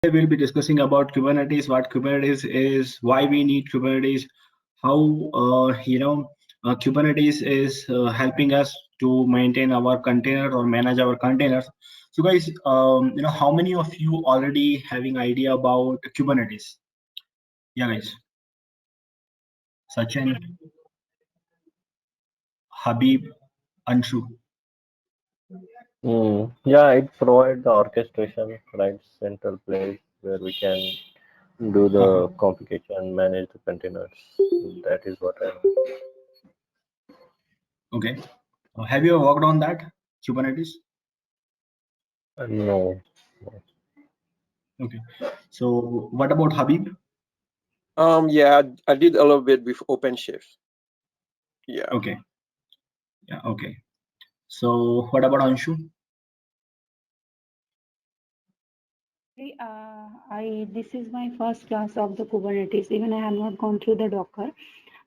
We'll be discussing about Kubernetes, what Kubernetes is, why we need Kubernetes, how Kubernetes is helping us to maintain our container or manage our containers. So guys, how many of you already having idea about Kubernetes? Yeah, guys. Sachin, Habib, Anshu. Yeah, it provides the orchestration, right? Central place where we can do the configuration, manage the containers. That is what I know. Okay. Have you ever worked on that, Kubernetes? No. Okay. So what about Habib? Yeah, I did a little bit with OpenShift. Yeah. Okay. Yeah. Okay. So what about Anshu? This is my first class of the Kubernetes. Even I have not gone through the Docker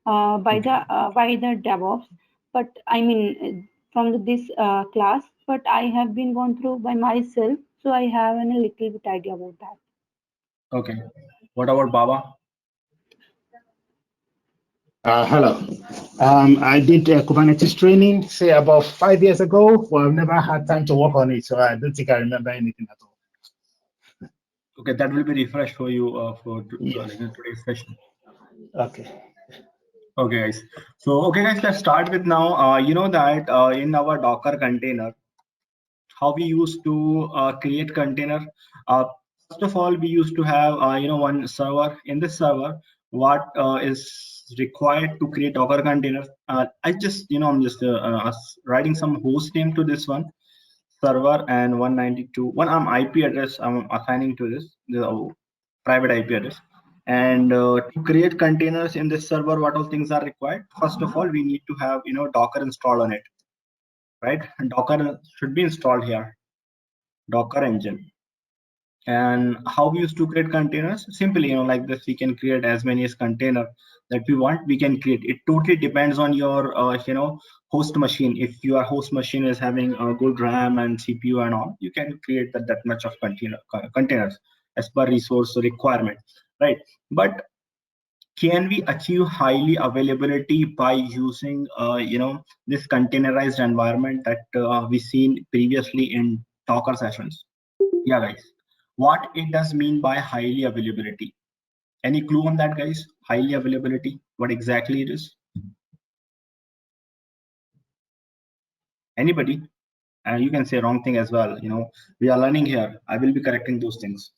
by the DevOps, but I mean from this class. But I have been gone through by myself, so I have a little bit idea about that. Okay. What about Baba? Hello. I did Kubernetes training, say about 5 years ago. Well, I've never had time to work on it, so I don't think I remember anything at all. Okay, that will be refreshed for you for today's session. Okay. Okay, guys. So, okay, guys, let's start with now. You know that in our Docker container, how we used to create container. First of all, we used to have one server. In this server, what is required to create Docker containers? I'm just writing some host name to this one server and 192 IP address I'm assigning to this the private IP address. And to create containers in this server, what all things are required? First of all, we need to have Docker installed on it, right? And Docker should be installed here, Docker engine. And how we used to create containers? Simply, like this, we can create as many as container that we want. We can create. It totally depends on your, host machine. If your host machine is having a good RAM and CPU and all, you can create that much of containers as per resource requirement, right? But can we achieve highly availability by using, this containerized environment that we seen previously in Docker sessions? Yeah, guys. What it does mean by highly availability? Any clue on that, guys? Highly availability, what exactly it is? Anybody? And you can say wrong thing as well. We are learning here. I will be correcting those things.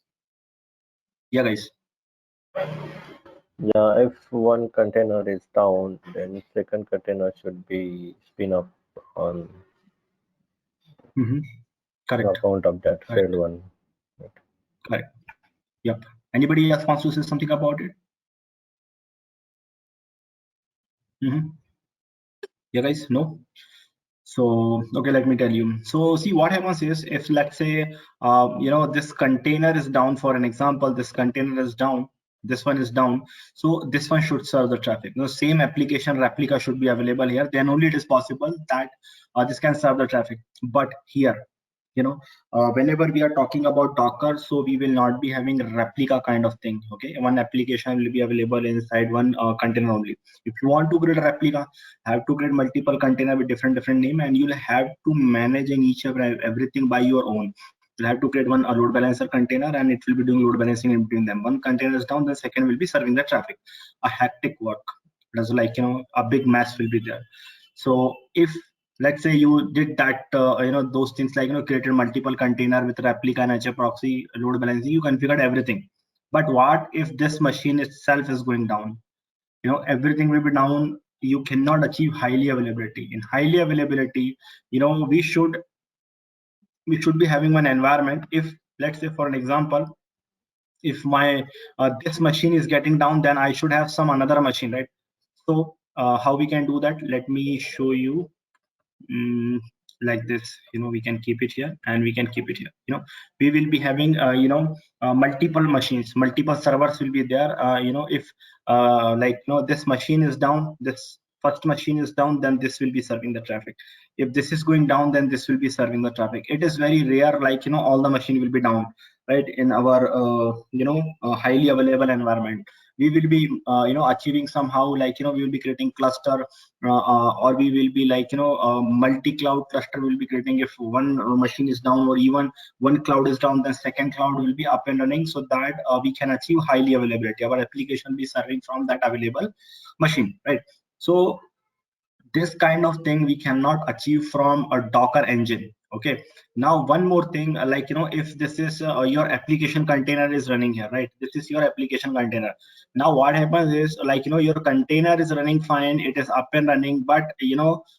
Yeah, guys. Yeah, if one container is down, then second container should be spin up on Correct. account of that failed one. Correct. Yep. Anybody else wants to say something about it? Yeah, guys. No. So okay, let me tell you. So see what happens is, if let's say this container is down, for an example, this container is down, this one is down, so this one should serve the traffic. The same application replica should be available here, then only it is possible that this can serve the traffic. But here, whenever we are talking about Docker, so we will not be having a replica kind of thing. Okay, one application will be available inside one container only. If you want to create a replica, have to create multiple container with different name, and you'll have to manage in each of everything by your own. You'll have to create one load balancer container, and it will be doing load balancing in between them. One container is down, the second will be serving the traffic. A hectic work. That's like a big mess will be there. So if let's say you did that, those things like created multiple container with replica and kube-proxy load balancing, you configured everything. But what if this machine itself is going down? Everything will be down. You cannot achieve highly availability. In highly availability, we should be having one environment. If let's say, for an example, if my this machine is getting down, then I should have some another machine, right? So how we can do that? Let me show you. Like this, we can keep it here and we can keep it here. We will be having multiple machines, multiple servers will be there. If this machine is down, this first machine is down, then this will be serving the traffic. If this is going down, then this will be serving the traffic. It is very rare, like all the machine will be down. right, in our highly available environment. We will be achieving somehow, like we will be creating cluster, or we will be like multi-cloud cluster will be creating. If one machine is down, or even one cloud is down, then second cloud will be up and running, so that we can achieve highly availability. Our application will be serving from that available machine, right? So this kind of thing we cannot achieve from a Docker engine. Okay, now one more thing, like if this is your application container is running here, right? This is your application container. Now what happens is, like your container is running fine, it is up and running, but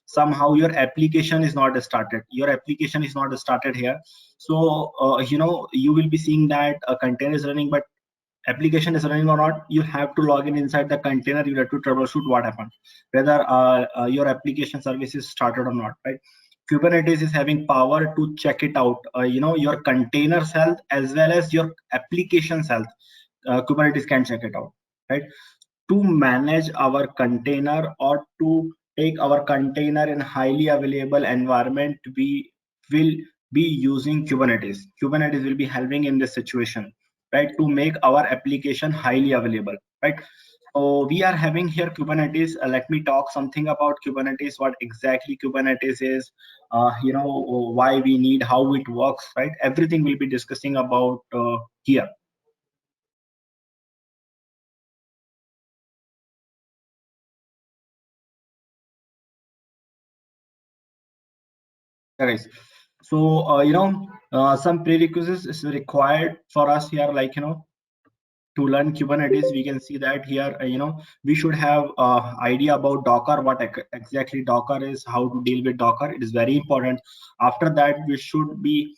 somehow your application is not started. Your application is not started here. So you will be seeing that a container is running, but application is running or not. You have to log in inside the container. You have to troubleshoot what happened, whether your application service is started or not, right? Kubernetes is having power to check it out, your container's health as well as your application's health. Kubernetes can check it out, right? To manage our container, or to take our container in highly available environment, we will be using Kubernetes. Kubernetes will be helping in this situation, right, to make our application highly available, right? So we are having here Kubernetes. Let me talk something about Kubernetes, what exactly Kubernetes is, why we need, how it works, right? Everything we'll be discussing about here. Guys, so some prerequisites is required for us here, like to learn Kubernetes. We can see that here, we should have idea about Docker, what exactly Docker is, how to deal with Docker. It is very important. After that, we should be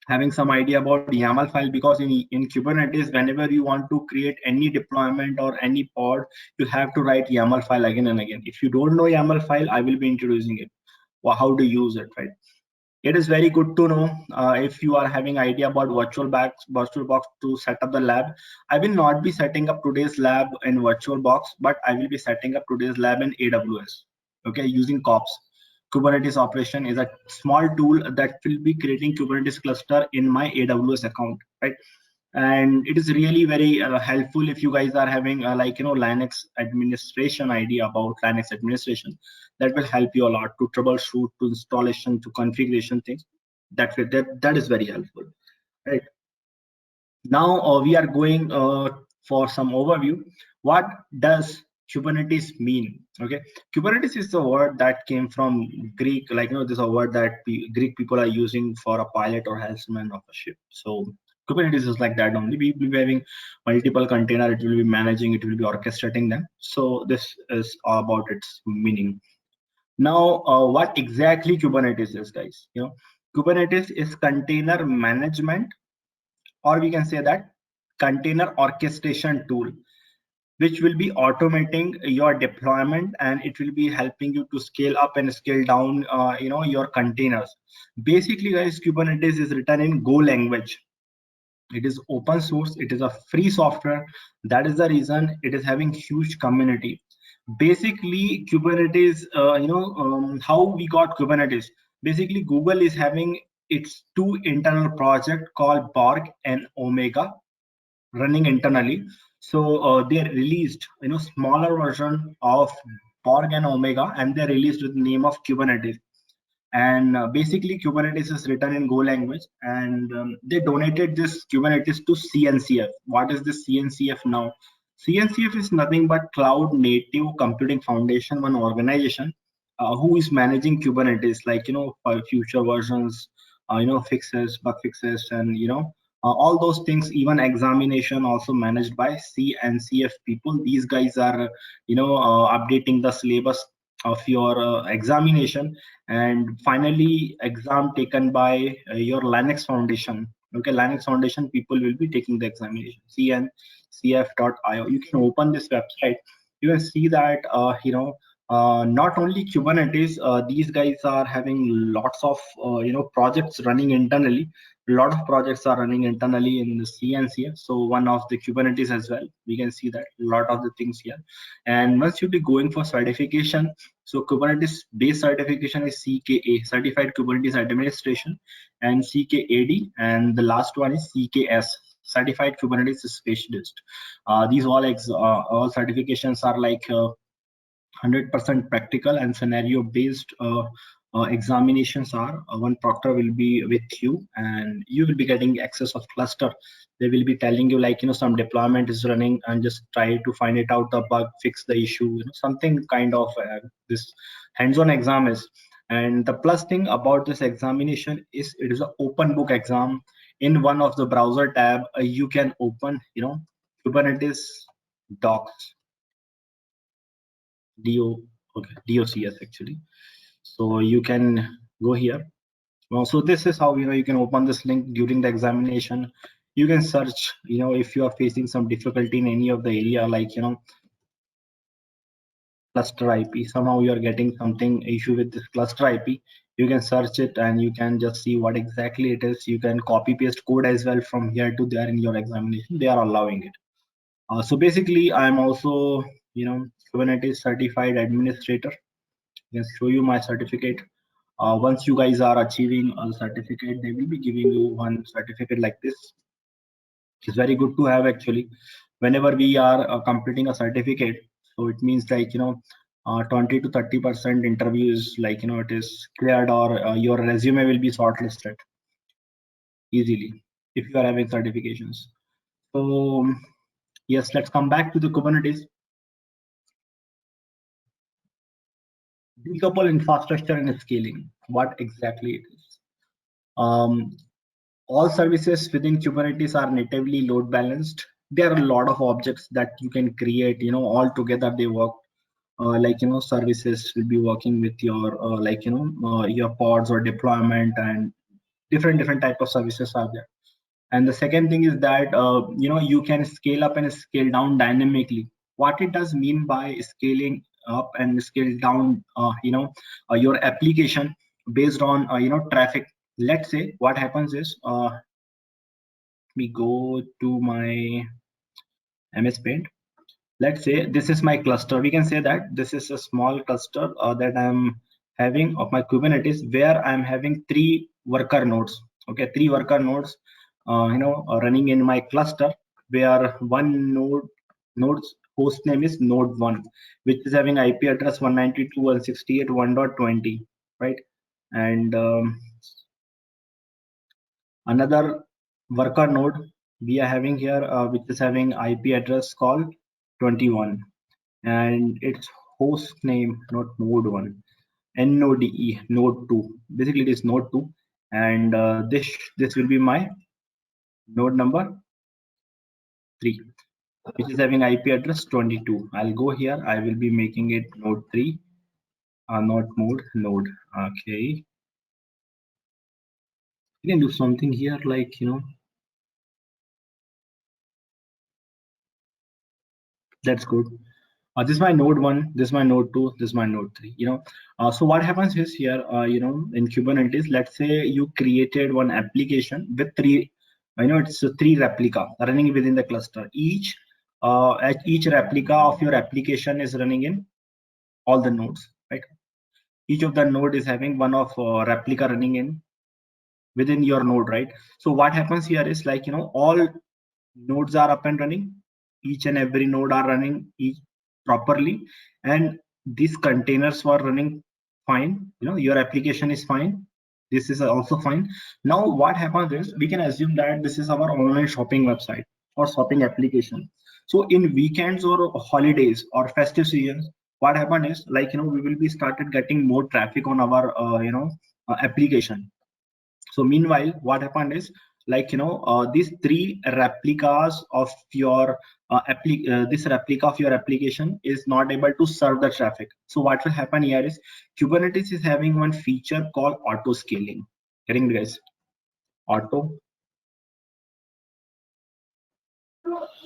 having some idea about YAML file, because in Kubernetes, whenever you want to create any deployment or any pod, you have to write YAML file again and again. If you don't know YAML file, I will be introducing it, or how to use it, right? It is very good to know if you are having idea about VirtualBox to set up the lab. I will not be setting up today's lab in VirtualBox, but I will be setting up today's lab in AWS. Okay, using kops. Kubernetes operation is a small tool that will be creating Kubernetes cluster in my AWS account, right? And it is really very helpful if you guys are having Linux administration idea about Linux administration. That will help you a lot to troubleshoot, to installation, to configuration things. That is very helpful, right? Now we are going for some overview. What does Kubernetes mean? Okay, Kubernetes is a word that came from Greek, this is a word that Greek people are using for a pilot or helmsman of a ship. So Kubernetes is like that only. We will be having multiple container, it will be managing, it will be orchestrating them. So this is all about its meaning. Now what exactly Kubernetes is, guys? Kubernetes is container management, or we can say that container orchestration tool, which will be automating your deployment, and it will be helping you to scale up and scale down your containers. Basically, guys, Kubernetes is written in Go language. It is open source, it is a free software. That is the reason it is having huge community. Basically, Kubernetes, how we got Kubernetes. Basically, Google is having its two internal project called Borg and Omega running internally. So they released smaller version of Borg and Omega, and they released with the name of Kubernetes. And basically Kubernetes is written in Go language, and they donated this Kubernetes to CNCF. What is this CNCF now? CNCF is nothing but Cloud Native Computing Foundation, one organization who is managing Kubernetes, like for future versions, fixes, bug fixes, and all those things. Even examination also managed by CNCF people. These guys are updating the syllabus of your examination, and finally exam taken by your Linux Foundation. Okay, Linux Foundation people will be taking the examination. cncf.io. You can open this website. You can see that not only Kubernetes, these guys are having lots of projects running internally. A lot of projects are running internally in the CNCF. So one of the Kubernetes as well. We can see that a lot of the things here. And once you'll be going for certification, so Kubernetes base certification is CKA, Certified Kubernetes Administration. and CKAD, and the last one is CKS, Certified Kubernetes Specialist. These all certifications are like 100% practical and scenario based examinations are one proctor will be with you and you will be getting access of cluster. They will be telling you like, some deployment is running and just try to find it out the bug, fix the issue, something kind of this hands-on exam is. And the plus thing about this examination is it is an open book exam. In one of the browser tab, you can open, Kubernetes docs. DOCS actually. So you can go here. So this is how you can open this link during the examination. You can search, if you are facing some difficulty in any of the area, like cluster IP. Somehow you are getting something issue with this cluster IP. You can search it and you can just see what exactly it is. You can copy paste code as well from here to there in your examination. They are allowing it. So basically, I'm also Kubernetes certified administrator. I can show you my certificate. Once you guys are achieving a certificate, they will be giving you one certificate like this. It's very good to have actually. Whenever we are completing a certificate, so it means like 20 to 30% interview is like it is cleared, or your resume will be shortlisted easily if you are having certifications. So yes, let's come back to the Kubernetes. Decouple infrastructure and scaling. What exactly it is? All services within Kubernetes are natively load balanced. There are a lot of objects that you can create. All together they work. Services will be working with your your pods or deployment, and different type of services are there. And the second thing is that you can scale up and scale down dynamically. What it does mean by scaling up and scale down your application based on traffic. Let's say what happens is we go to my MS Paint. Let's say this is my cluster. We can say that this is a small cluster that I'm having of my Kubernetes, where I'm having 3 worker nodes. Okay, 3 worker nodes running in my cluster, where one node's host name is node 1, which is having IP address 192.168.1.20, right? And another worker node we are having here, which is having IP address called 21, and its host name, not node 1, NODE, node 2. Basically it is node 2, and this will be my node number 3, which is having IP address 22. I'll go here, I will be making it node 3, not mode, node. Okay, you can do something here like that's good. This is my node 1, this is my node 2, this is my node 3. So what happens is here, in Kubernetes, let's say you created one application with 3, it's a 3 replica running within the cluster. Each replica of your application is running in all the nodes, right? Each of the node is having one of replica running in within your node, right? So what happens here is like all nodes are up and running. Each and every node are running properly, and these containers were running fine. Your application is fine. This is also fine. Now what happens is we can assume that this is our online shopping website or shopping application. So in weekends or holidays or festive seasons, what happened is like we will be started getting more traffic on our application. So meanwhile, what happened is like these 3 replicas of your this replica of your application is not able to serve the traffic. So what will happen here is Kubernetes is having one feature called auto scaling. Getting guys? Auto.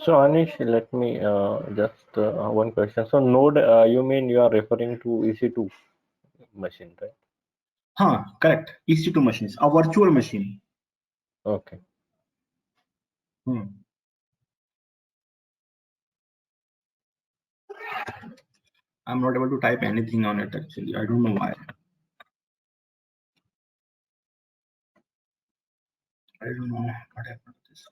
So Anish, let me just one question. So node, you mean you are referring to EC2 machine, right? Correct. EC2 machines, a virtual machine. Okay. I'm not able to type anything on it actually. I don't know why. I don't know what happened to this.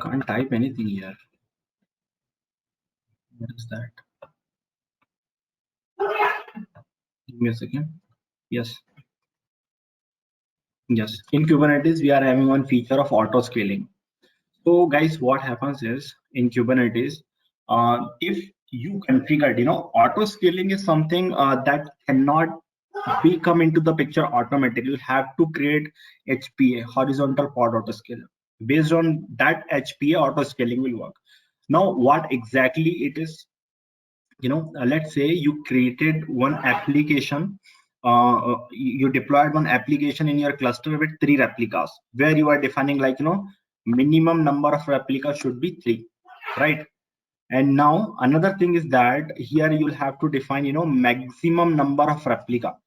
Can't type anything here. What is that? Give me a second. Yes. Yes. In Kubernetes, we are having one feature of auto scaling. So guys, what happens is in Kubernetes, if you configured, auto scaling is something that cannot be come into the picture automatically. You have to create HPA, horizontal pod auto scaler. Based on that HPA, auto scaling will work. Now, what exactly it is? Let's say you created one application, you deployed one application in your cluster with 3 replicas, where you are defining like, minimum number of replicas should be 3, right? And now another thing is that here you'll have to define, maximum number of replica.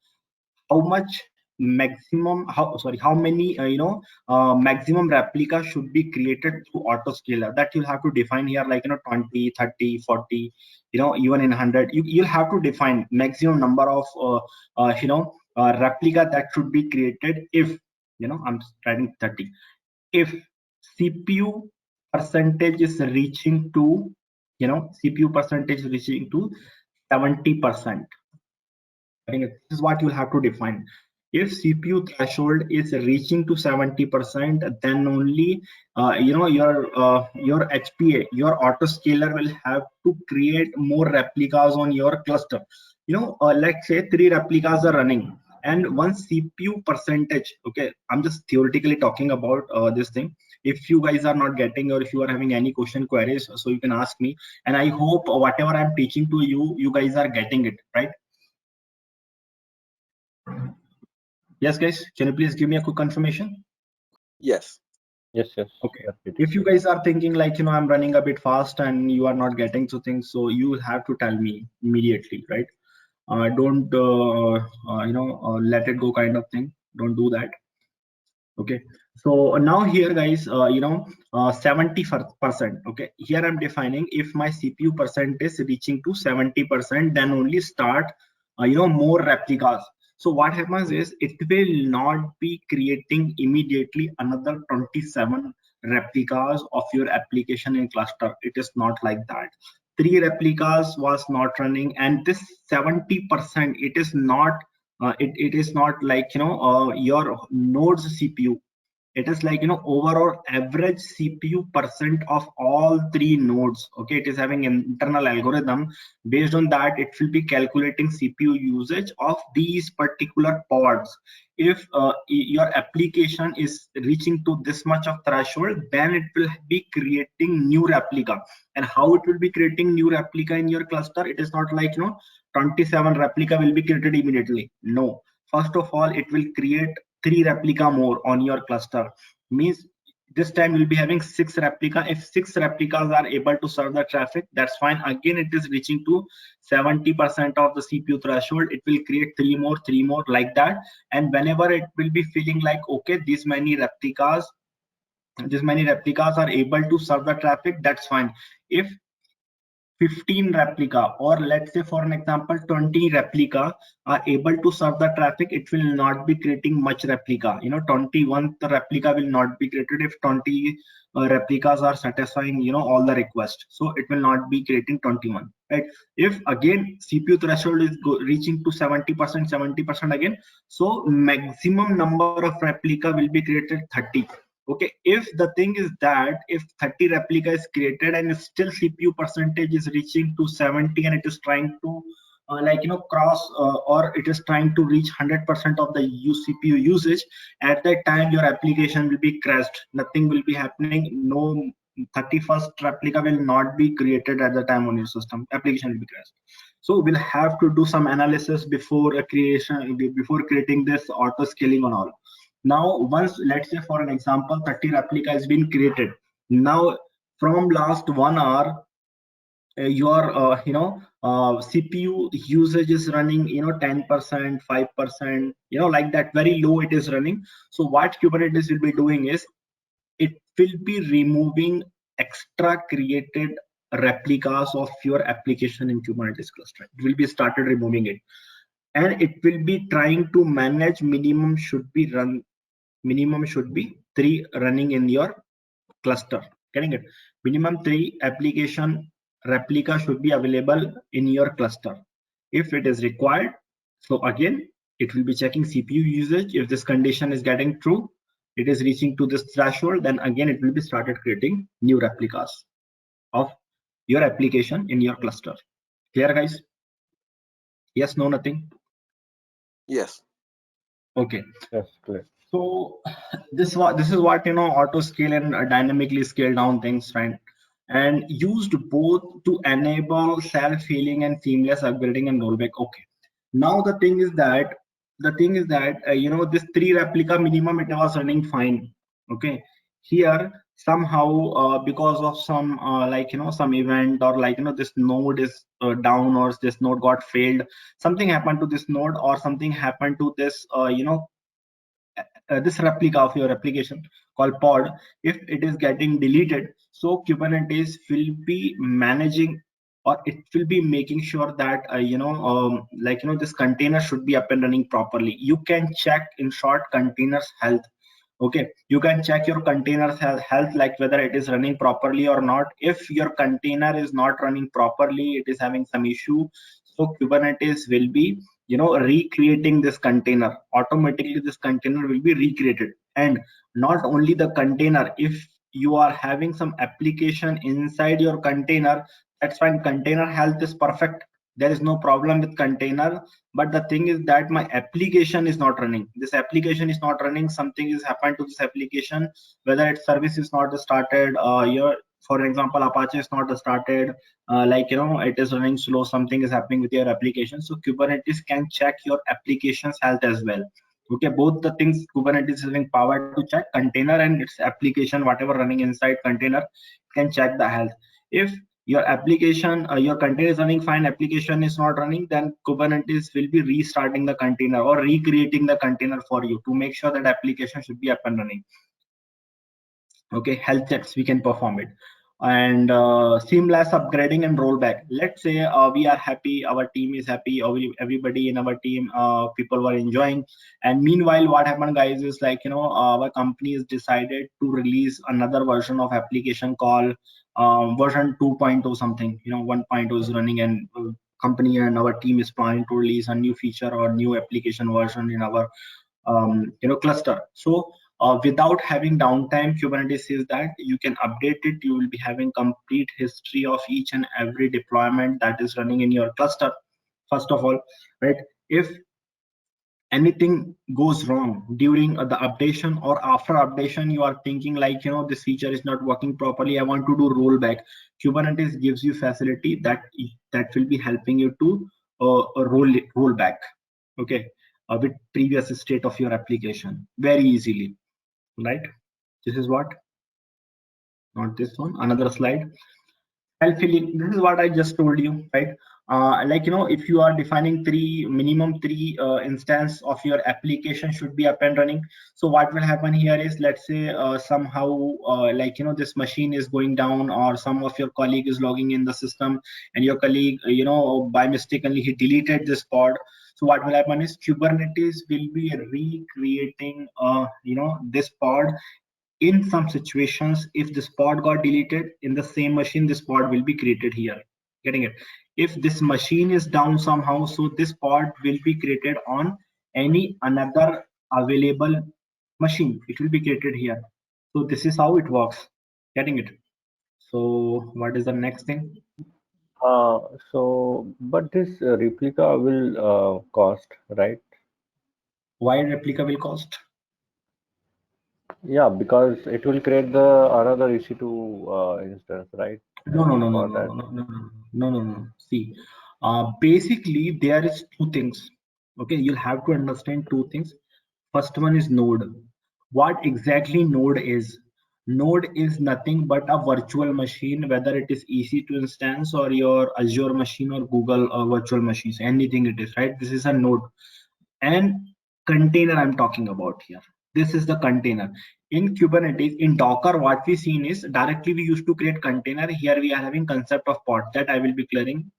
How much maximum, how many, maximum replica should be created through autoscaler, that you'll have to define here, like, 20, 30, 40, even in 100, you'll have to define maximum number of, replica that should be created if, I'm writing 30, if CPU percentage is reaching to, CPU percentage reaching to 70%. I think this is what you'll have to define. If CPU threshold is reaching to 70%, then only your HPA, your autoscaler will have to create more replicas on your cluster. Let's say 3 replicas are running, and one CPU percentage. Okay, I'm just theoretically talking about this thing. If you guys are not getting, or if you are having any question queries, so you can ask me. And I hope whatever I'm teaching to you, you guys are getting it, right? Yes, guys, can you please give me a quick confirmation? Yes. Yes. Okay. If you guys are thinking like, I'm running a bit fast and you are not getting to things, so you will have to tell me immediately, right? Don't let it go kind of thing. Don't do that. Okay. So now here, guys, 70%. Okay. Here I'm defining if my CPU percent is reaching to 70%, then only start, more replicas. So what happens is it will not be creating immediately another 27 replicas of your application in cluster. It is not like that. 3 replicas was not running, and this 70%, it is not it is not like your node's CPU. It is like overall average CPU percent of all 3 nodes. Okay, it is having an internal algorithm. Based on that, it will be calculating CPU usage of these particular pods. If your application is reaching to this much of threshold, then it will be creating new replica. And how it will be creating new replica in your cluster? It is not like 27 replica will be created immediately. No, first of all, it will create 3 replica more on your cluster. Means this time we'll be having 6 replica. If 6 replicas are able to serve the traffic, that's fine. Again, it is reaching to 70% of the CPU threshold. It will create 3 more like that. And whenever it will be feeling like, okay, these many replicas are able to serve the traffic, that's fine. If 15 replica, or let's say for an example 20 replica are able to serve the traffic, it will not be creating much replica. 21th replica will not be created if 20 replicas are satisfying all the requests. So it will not be creating 21, right? If again CPU threshold is reaching to 70% again, so maximum number of replica will be created 30. Okay, if the thing is that if 30 replica is created and still CPU percentage is reaching to 70 and it is trying to cross or it is trying to reach 100% of the CPU usage, at that time your application will be crashed. Nothing will be happening. No 31st replica will not be created at the time on your system. Application will be crashed. So we'll have to do some analysis before creating this auto scaling on all. Now, once, let's say for an example, 30 replica has been created. Now, from last 1 hour, your CPU usage is running 10%, 5%, like that, very low it is running. So what Kubernetes will be doing is it will be removing extra created replicas of your application in Kubernetes cluster. It will be started removing it, and it will be trying to manage minimum should be 3 running in your cluster. Getting it? Minimum 3 application replica should be available in your cluster if it is required. So again, it will be checking CPU usage. If this condition is getting true, it is reaching to this threshold, then again it will be started creating new replicas of your application in your cluster. Clear, guys? Yes, no, nothing? Yes. Okay. Yes, clear. So this is what auto scale and dynamically scale down things, right? And used both to enable self-healing and seamless upgrading and rollback. Okay. Now the thing is that this 3 replica minimum, it was running fine. Okay. Here somehow because of some some event, or this node is down, or this node got failed, something happened to this node, or something happened to this this replica of your application called pod. If it is getting deleted, so Kubernetes will be managing, or it will be making sure that this container should be up and running properly. You can check, in short, containers health. Okay, you can check your containers health, like whether it is running properly or not. If your container is not running properly, it is having some issue, so Kubernetes will be recreating this container automatically. This container will be recreated. And not only the container, if you are having some application inside your container, that's fine. Container health is perfect, there is no problem with container. But the thing is that my application is not running. This application is not running. Something is happened to this application, whether its service is not started, for example, Apache is not started, it is running slow, something is happening with your application. So Kubernetes can check your application's health as well. Okay, both the things Kubernetes is having power to check, container and its application, whatever running inside container, can check the health. If your application, your container is running fine, application is not running, then Kubernetes will be restarting the container or recreating the container for you to make sure that application should be up and running. Okay, health checks, we can perform it. And seamless upgrading and rollback. Let's say we are happy, our team is happy, or everybody in our team, people were enjoying, and meanwhile what happened, guys, is our company has decided to release another version of application called version 2.0 something. 1.0 is running, and company and our team is planning to release a new feature or new application version in our cluster. So without having downtime, Kubernetes says that you can update it. You will be having complete history of each and every deployment that is running in your cluster. First of all, right, if anything goes wrong during the updation or after updation, you are thinking this feature is not working properly, I want to do rollback. Kubernetes gives you facility that will be helping you to roll back, okay, with previous state of your application very easily, right? This is what, not this one, another slide. Self-healing, this is what I just told you, right? If you are defining minimum three instance of your application should be up and running. So what will happen here is, let's say somehow this machine is going down, or some of your colleague is logging in the system, and your colleague by mistakenly he deleted this pod. So what will happen is Kubernetes will be recreating this pod. In some situations, if this pod got deleted in the same machine, this pod will be created here. Getting it? If this machine is down somehow, so this pod will be created on any another available machine. It will be created here. So this is how it works. Getting it? So what is the next thing? But this replica will cost, right? Why replica will cost? Yeah, because it will create the another EC2 instance, right? No. See, basically there is two things. Okay, you'll have to understand two things. First one is node. What exactly node is? Node is nothing but a virtual machine, whether it is EC2 instance or your Azure machine or Google virtual machines, anything it is, right? This is a node. And container I'm talking about here. This is the container. In Kubernetes, in Docker, what we seen is directly we used to create container. Here we are having concept of pod that I will be clearing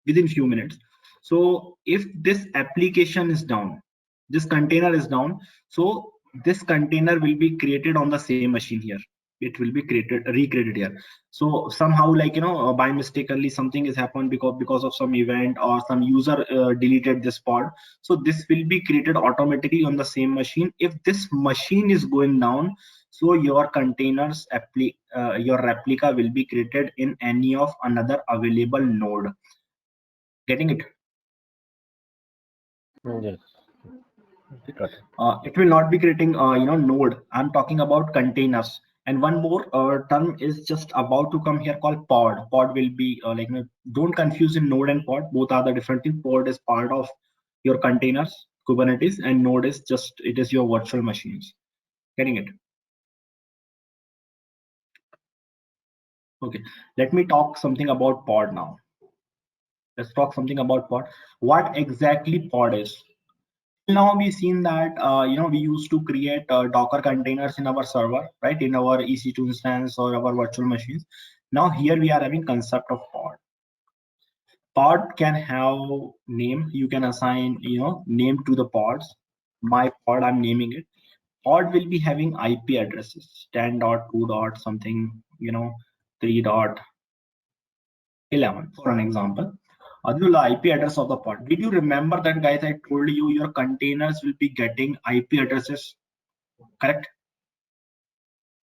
within few minutes. So if this application is down, this container is down, so this container will be created on the same machine here. It will be recreated here. So somehow, like, you know, by mistakenly something has happened because of some event or some user deleted this pod. So this will be created automatically on the same machine. If this machine is going down, so your containers your replica will be created in any of another available node. Getting it? Yes. Got it. It will not be creating node. I'm talking about containers. And one more term is just about to come here called pod. Pod will be don't confuse in node and pod. Both are the different things. Pod is part of your containers, Kubernetes, and node is just, it is your virtual machines. Getting it? Okay, let me talk something about pod now. Let's talk something about pod. What exactly pod is? Now we've seen that we used to create Docker containers in our server, right, in our EC2 instance or our virtual machines. Now here we are having concept of pod. Pod can have name. You can assign name to the pods. My pod, I'm naming it. Pod will be having IP addresses 10.2. something 3.11 for an example. This is the IP address of the pod. Did you remember that, guys? I told you your containers will be getting IP addresses, correct?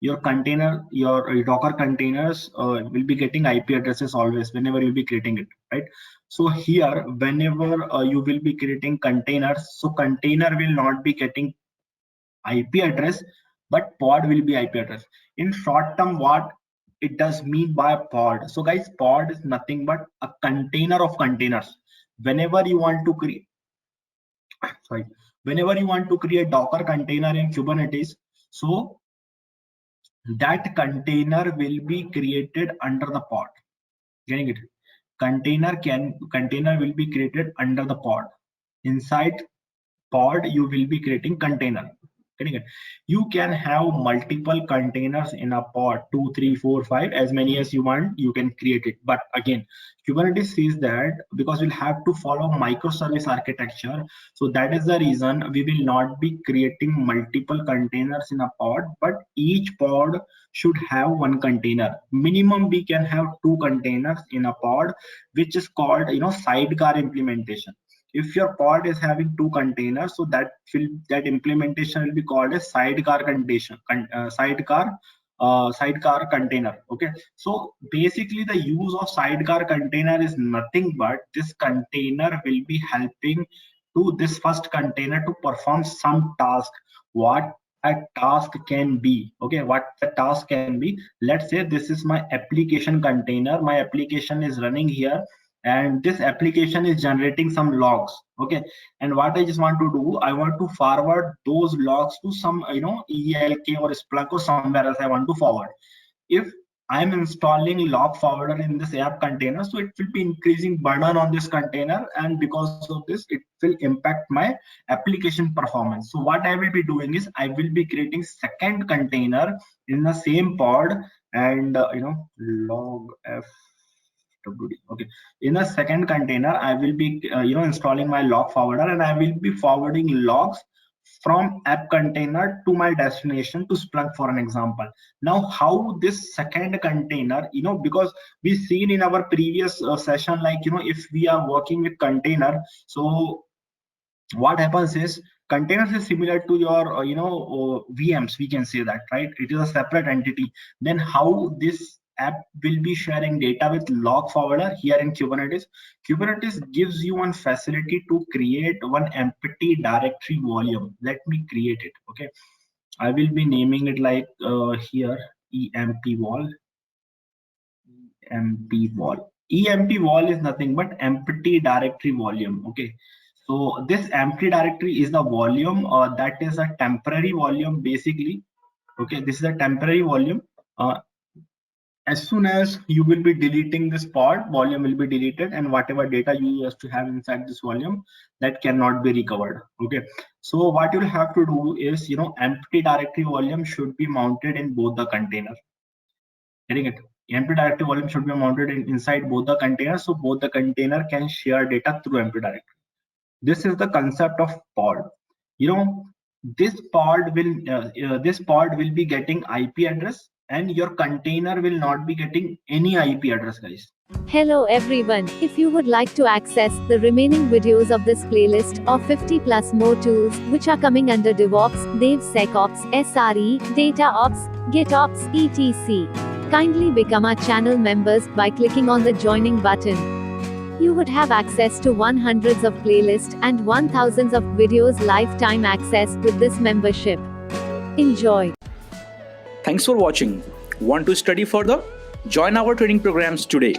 Your container, your Docker containers will be getting IP addresses always whenever you'll be creating it, right? So here, whenever you will be creating containers, so container will not be getting IP address, but pod will be IP address. In short term, what it does mean by pod? So guys, pod is nothing but a container of containers. Whenever you want to create Docker container in Kubernetes, so that container will be created under the pod. Getting it? Container will be created under the pod. Inside pod you will be creating container. Getting it? You can have multiple containers in a pod, 2, 3, 4, 5, as many as you want, you can create it. But again, Kubernetes says that because we'll have to follow microservice architecture, so that is the reason we will not be creating multiple containers in a pod, but each pod should have one container. Minimum we can have 2 containers in a pod, which is called sidecar implementation. If your pod is having 2 containers, so that implementation will be called a sidecar container. Okay, so basically the use of sidecar container is nothing but this container will be helping to this first container to perform some task. What a task can be, okay, what the task can be. Let's say this is my application container. My application is running here, and this application is generating some logs, okay, and what I just want to do, I want to forward those logs to some ELK or Splunk or somewhere else I want to forward. If I'm installing log forwarder in this app container, so it will be increasing burden on this container, and because of this it will impact my application performance. So what I will be doing is I will be creating second container in the same pod, and log f WD. Okay, in a second container I will be installing my log forwarder, and I will be forwarding logs from app container to my destination to Splunk for an example. Now how this second container, because we seen in our previous session, like if we are working with container, so what happens is containers is similar to your VMs, we can say that, right? It is a separate entity. Then how this app will be sharing data with log forwarder here in Kubernetes? Kubernetes gives you one facility to create one empty directory volume. Let me create it. Okay, I will be naming it like here EMP wall. EMP wall is nothing but empty directory volume. Okay, so this empty directory is the volume, that is a temporary volume basically. Okay, this is a temporary volume, as soon as you will be deleting this pod, volume will be deleted, and whatever data you used to have inside this volume, that cannot be recovered. Okay, so what you'll have to do is, empty directory volume should be mounted in both the containers. Getting it? Empty directory volume should be mounted inside both the containers, so both the container can share data through empty directory. This is the concept of pod. This pod will be getting IP address, and your container will not be getting any IP address, guys. Hello everyone, if you would like to access the remaining videos of this playlist of 50 plus more tools which are coming under DevOps, DevSecOps, SRE, DataOps, GitOps, etc. Kindly become our channel members by clicking on the joining button. You would have access to hundreds of playlists and 1000s of videos lifetime access with this membership. Enjoy. Thanks for watching. Want to study further? Join our training programs today.